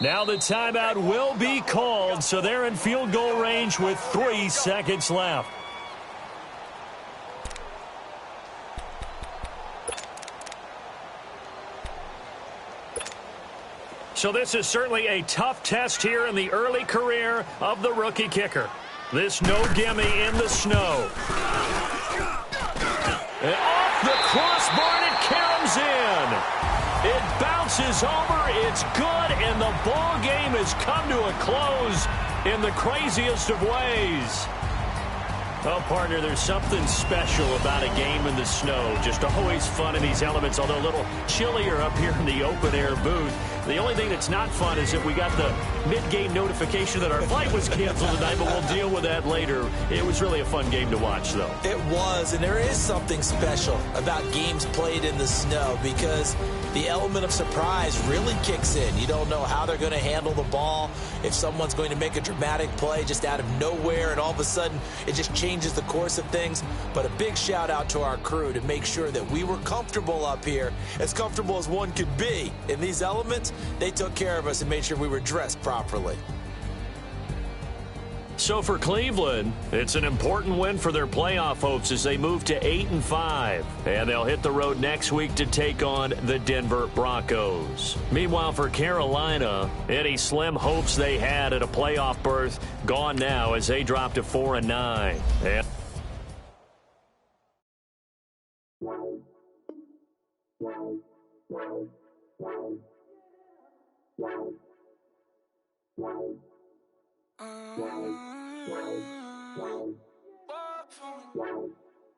Now the timeout will be called, so they're in field goal range with 3 seconds left. So this is certainly a tough test here in the early career of the rookie kicker. This no gimme in the snow. And off the crossbar, and it caroms in. It bounces over, it's good, and the ball game has come to a close in the craziest of ways. Well, partner, there's something special about a game in the snow. Just always fun in these elements, although a little chillier up here in the open-air booth. The only thing that's not fun is that we got the mid-game notification that our flight was canceled tonight, but we'll deal with that later. It was really a fun game to watch, though. It was, and there is something special about games played in the snow because the element of surprise really kicks in. You don't know how they're going to handle the ball, if someone's going to make a dramatic play just out of nowhere, and all of a sudden it just changes the course of things. But a big shout out to our crew to make sure that we were comfortable up here, as comfortable as one could be. In these elements, they took care of us and made sure we were dressed properly. So for Cleveland, it's an important win for their playoff hopes as they move to 8-5. And they'll hit the road next week to take on the Denver Broncos. Meanwhile, for Carolina, any slim hopes they had at a playoff berth gone now as they drop to 4-9. And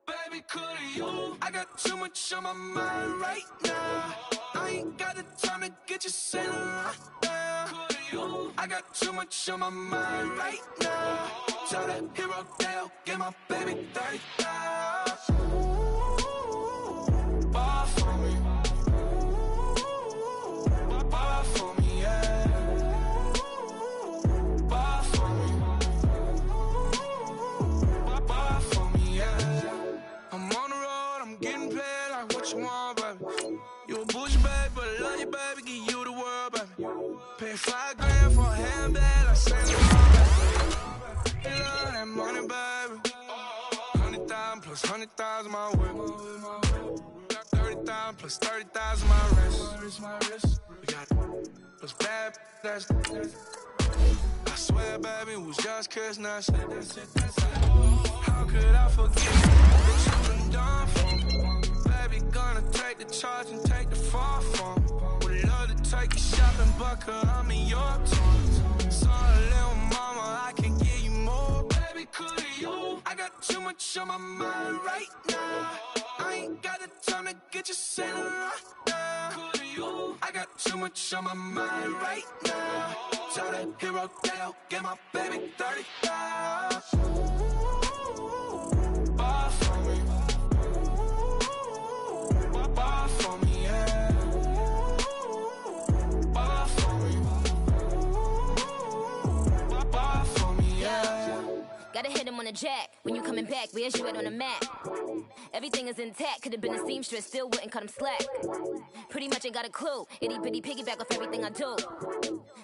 baby, could you? I got too much on my mind right now. I ain't got the time to get you sailing right now. Could you? I got too much on my mind right now. Tell that hero Dale, get my baby 30,000. Ball for me. Ball for me, yeah. Ball for me. Ball for me, yeah. I'm on the road, I'm getting paid like what you want, baby. You a bougie, baby, but I love you, baby. Give you the world, baby. Pay $5 grand for a handbag, like Saint Laurent, baby. Love that money, baby. 100,000 plus 100,000 my way. Got 30,000 plus 30,000 my wrist. We got plus bad, that's I swear, baby, it was just kiss, now how could I forget what you done done for me? Baby, gonna take the charge and take the fall from me. Would love to take you shopping, but cause I'm in your tones. Sorry, little mama, I can give you more. Baby, could you? I got too much on my mind right now. I ain't got the time to get you sailing right now. you. I got too much on my mind right now. Tell that hero down, get my baby 35. Bar for me. Bar for me, yeah. Bar for me. Bar for me, yeah. Gotta hit him on the jack. When you coming back, where's you at on the map? Everything is intact. Could've been a seamstress, still wouldn't cut him slack. Pretty much ain't got a clue. Itty bitty piggyback off everything I do.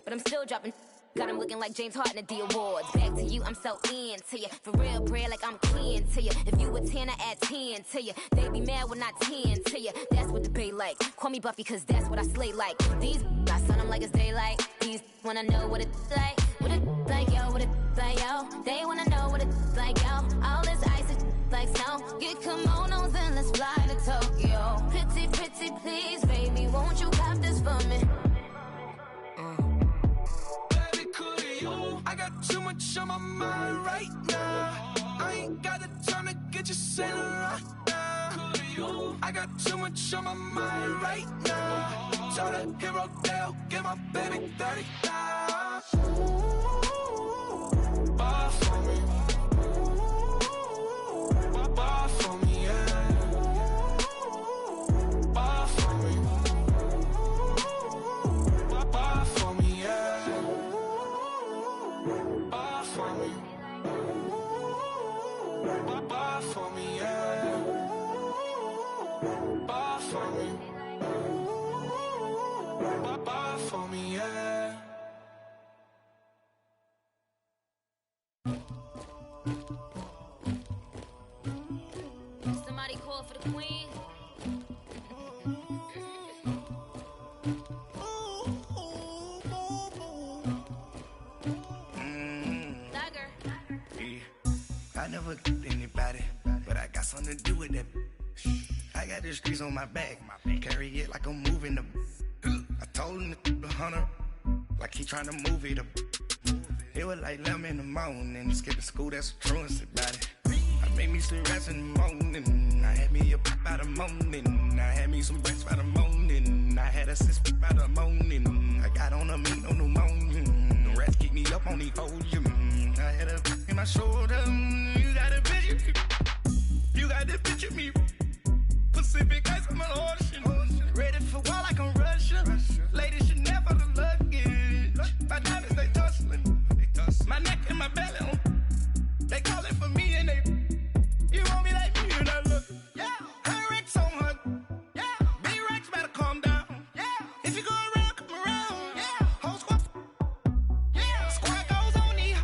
But I'm still dropping. Got him looking like James Harden at the awards. Back to you, I'm so into you. For real, bread, like I'm keen to you. If you a 10, I add 10 to you. They be mad when I 10 to you. That's what the bay like. Call me Buffy, cause that's what I slay like. These I sun them like it's daylight. These wanna know what it's like. What it like, yo, what it like, yo. They wanna know what it's like, yo. All this ice is like snow. Get kimonos and let's fly to Tokyo. Pretty, pretty, please, baby, won't you cop this for me? Baby, could you? I got too much on my mind right now. I ain't got the time to get you sailing right now. Could you? I got too much on my mind right now. Tell that hero down, get my baby 35. Bar for me. Bar for me, yeah. Bar for me. Bar for me, yeah. Bar for me. Bar for me, yeah. Bar for me. Bar for me, yeah. Somebody call for the queen. Dagger. I never killed anybody, but I got something to do with that. I got the streets on my back, carry it like I'm moving the. I told him the hunter, like he trying to move it up. It was like 11 in the morning, skipping school, that's a truancy about it. I made me some rest in the morning, I had me a by the morning, I had me some breaks by the morning, I had a sis by the morning, I got on a meat on the morning, the rats keep me up on the podium, I had a in my shoulder, you got a picture, you got the picture me, Pacific ice on my ocean, ready for war like I'm Russian, ladies should never the luggage, my diamonds they tussling, my neck and my belly on, they calling for me and they, you want me like me and I look, yeah, her Rex on her, yeah, B-Rex better calm down, yeah, if you go around, come around, yeah, whole squad, yeah, squad goes on me,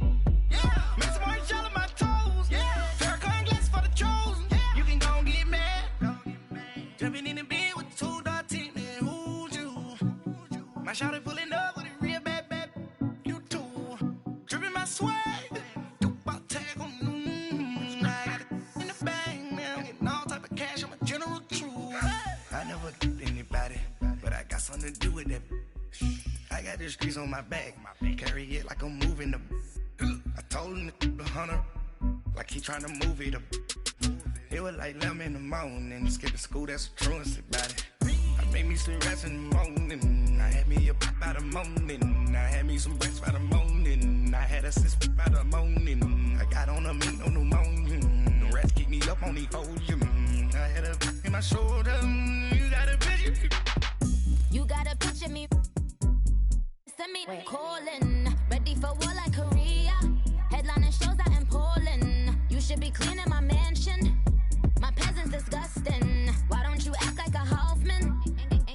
yeah, make some orange gel on my toes, yeah, Farrakhan glass for the chosen, yeah, you can go and get mad, jumping in the bed with 2 dark teeth, man, who's you, my shawty pulling up with a real bad, you too, dripping my swag, something to do with that. I got the streets on my back, carry it like I'm moving the. I told him the hunter, like he trying to move it up. It was like 11 in the morning, skipping school, that's a truancy about it. I made me some rest in the morning, I had me a by the morning, I had me some breaks by the morning, I had a sis by the morning, I got on a meat on the morning, the rats keep me up on the podium, I had a in my shoulder, you got a picture. You gotta picture me. Send me calling. Ready for war like Korea. Headlining shows out in Poland. You should be cleaning my mansion. My peasants disgusting. Why don't you act like a Hoffman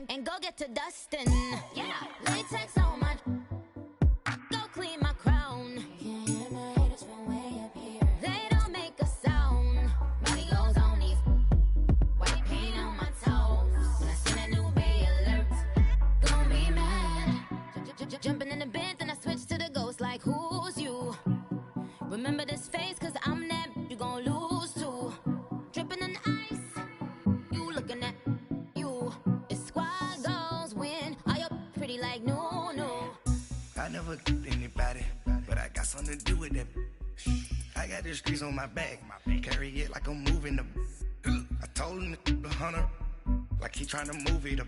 and go get to dustin'? Yeah, latex on my. Go clean my crown. Can't hear my haters from way up here. They don't make a sound. Money goes on these. White paint on my toes. When I send a new bay alert. Jumping in the bed, then I switch to the ghost like who's you? Remember this face, cause I'm that you gon' lose too. Dripping in ice, you looking at you. It's squad goals win, are you pretty like no? I never killed anybody, but I got something to do with that. I got the streets on my back, carry it like I'm moving the. I told him the hunter, like he trying to move it up.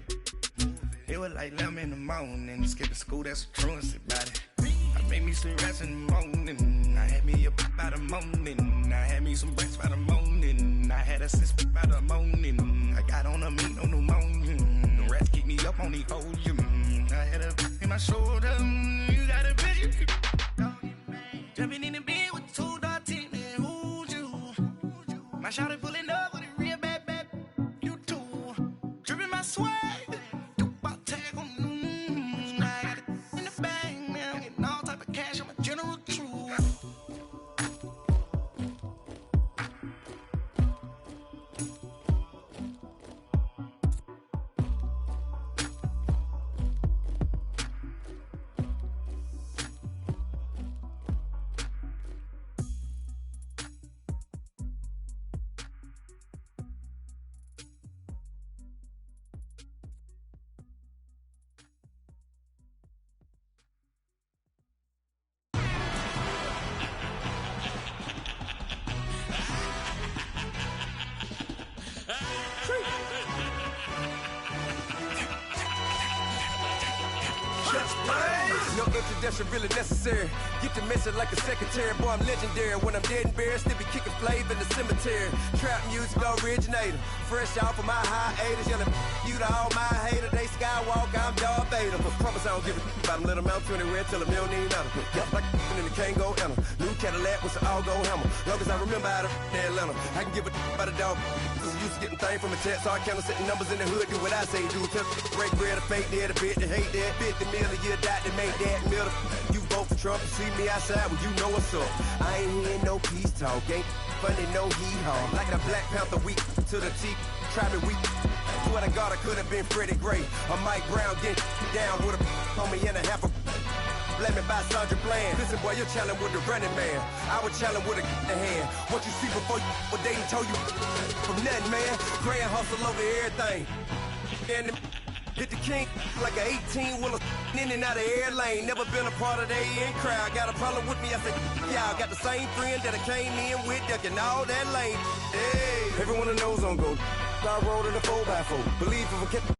It it was like 11 in the morning. Skipping school, that's a truancy about it. I made me some rest in the morning. I had me a by the morning. I had me some breakfast by the morning. I had a sis by the morning. I got on a meat on the morning. The rats keep me up on the ocean. I had a in my shoulder. You got a bitch. Jumping in the bed with 2 dark teeth. Man, who's you? My shawty pulling up with a real bad. You too. Dripping my swag. No introduction really necessary. Get the message like a secretary. Boy, I'm legendary. When I'm dead and buried, still be kicking flavor in the cemetery. Trap music originator. Fresh off of my hiatus. Yelling you to all my haters. They skywalk, I'm Darth Vader. But promise I don't give a about them. Let them out to anywhere till them don't need nothing. Yeah, like in the Kango enter. New Cadillac with an all-go hammer. Long as I remember how to Atlanta. I can give a about a dog. Cause I'm used to getting things from a text. So I count setting numbers in the hood. Do what I say do. Tell break bread, a fake dead, a bit to hate that. 50 million, you die to make that middle. You vote for Trump, you see me outside, well, you know what's up. I ain't hearing no peace talk, ain't funny, no hee-haw. Like the Black Panther week to the teeth, try me weak. Swear to God, I could have been Freddie Gray. Or Mike Brown getting down with a on me and a half a blame me by Sandra Bland. Listen, boy, you're challenging with the running man. I would challenge with a hand. What you see before you, what they told you from nothing, man. Grand hustle over everything. And hit the king like an 18-wheeler in and out of air lane. Never been a part of the in crowd. Got a problem with me, I said, y'all got the same friend that I came in with, ducking all that lane. Hey, everyone knows on go. I rolled in a 4x4. Believe if I kept